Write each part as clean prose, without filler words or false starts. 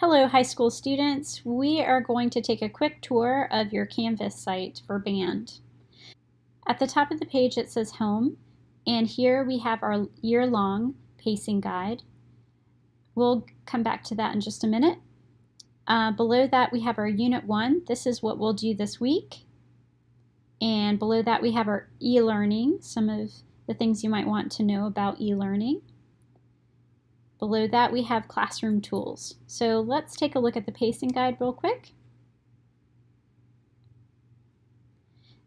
Hello, high school students. We are going to take a quick tour of your Canvas site for band. At the top of the page it says Home, and here we have our year-long pacing guide. We'll come back to that in just a minute. Below that we have our Unit 1. This is what we'll do this week. And below that we have our e-learning, some of the things you might want to know about e-learning. Below that we have classroom tools. So let's take a look at the pacing guide real quick.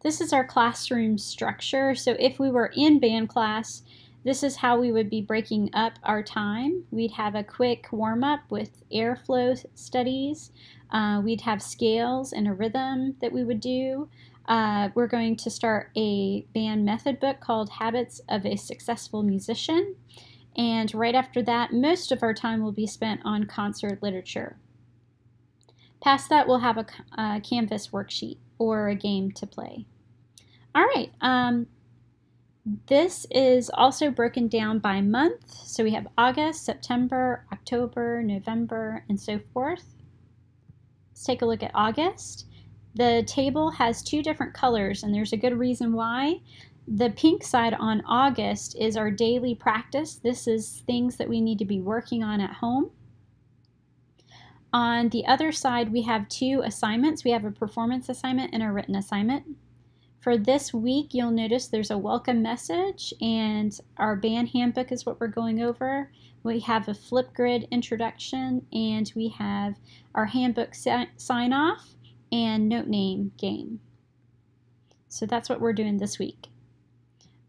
This is our classroom structure. So if we were in band class, this is how we would be breaking up our time. We'd have a quick warm-up with airflow studies. We'd have scales and a rhythm that we would do. We're going to start a band method book called Habits of a Successful Musician. And right after that, most of our time will be spent on concert literature. Past that, we'll have a Canvas worksheet or a game to play. All right, this is also broken down by month. So we have August, September, October, November, and so forth. Let's take a look at August. The table has two different colors, and there's a good reason why. The pink side on August is our daily practice. This is things that we need to be working on at home. On the other side, we have two assignments. We have a performance assignment and a written assignment. For this week, you'll notice there's a welcome message, and our band handbook is what we're going over. We have a Flipgrid introduction, and we have our handbook sign-off and note name game. So that's what we're doing this week.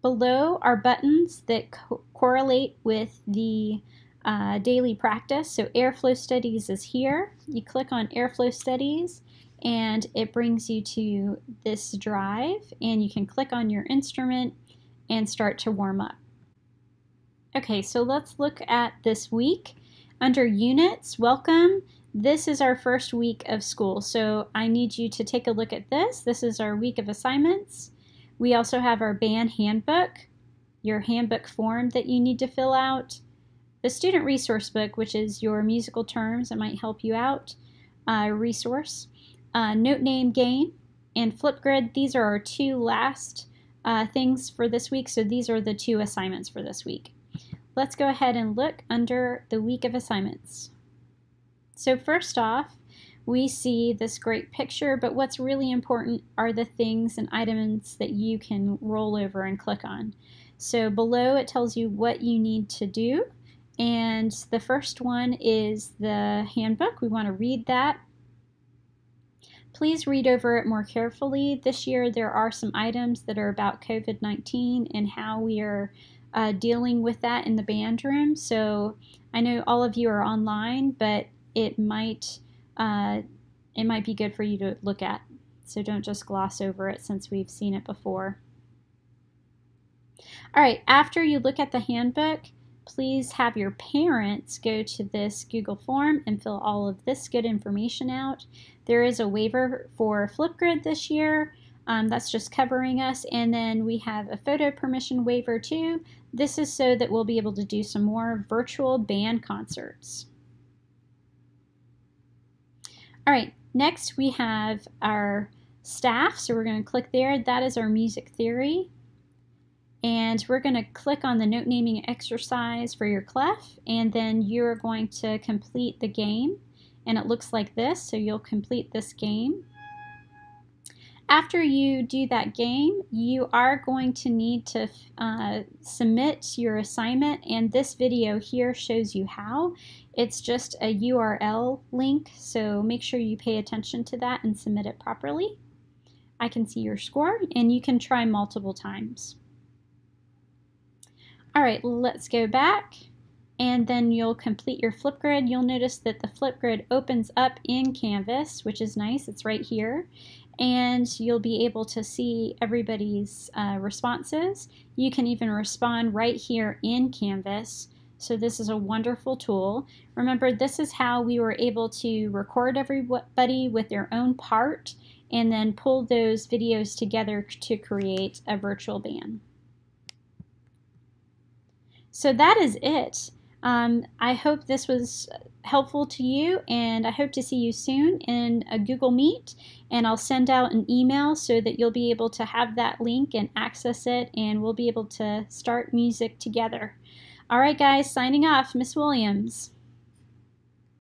Below are buttons that correlate with the daily practice. So Airflow Studies is here. You click on Airflow Studies and it brings you to this drive, and you can click on your instrument and start to warm up. Okay, so let's look at this week. Under Units, Welcome. This is our first week of school, so I need you to take a look at this. This is our week of assignments. We also have our band handbook, your handbook form that you need to fill out, the student resource book, which is your musical terms that might help you out, resource, note name game, and Flipgrid. These are our two last things for this week, so these are the two assignments for this week. Let's go ahead and look under the week of assignments. So first off, we see this great picture, but what's really important are the things and items that you can roll over and click on. So below it tells you what you need to do, and the first one is the handbook. We want to read that. Please read over it more carefully. This year there are some items that are about COVID-19 and how we are dealing with that in the band room. So I know all of you are online, but it might be good for you to look at. So don't just gloss over it since we've seen it before. All right, after you look at the handbook, please have your parents go to this Google form and fill all of this good information out. There is a waiver for Flipgrid this year. That's just covering us. And then we have a photo permission waiver too. This is so that we'll be able to do some more virtual band concerts. All right, next we have our staff. So we're going to click there. That is our music theory. And we're going to click on the note naming exercise for your clef, and then you're going to complete the game. And it looks like this, so you'll complete this game. After you do that game, you are going to need to submit your assignment, and this video here shows you how. It's just a URL link, so make sure you pay attention to that and submit it properly. I can see your score, and you can try multiple times. All right, let's go back, and then you'll complete your Flipgrid. You'll notice that the Flipgrid opens up in Canvas, which is nice. It's right here. And you'll be able to see everybody's responses. You can even respond right here in Canvas. So this is a wonderful tool. Remember, this is how we were able to record everybody with their own part and then pull those videos together to create a virtual band. So that is it. I hope this was helpful to you, and I hope to see you soon in a Google Meet, and I'll send out an email so that you'll be able to have that link and access it, and we'll be able to start music together. All right, guys, signing off, Miss Williams.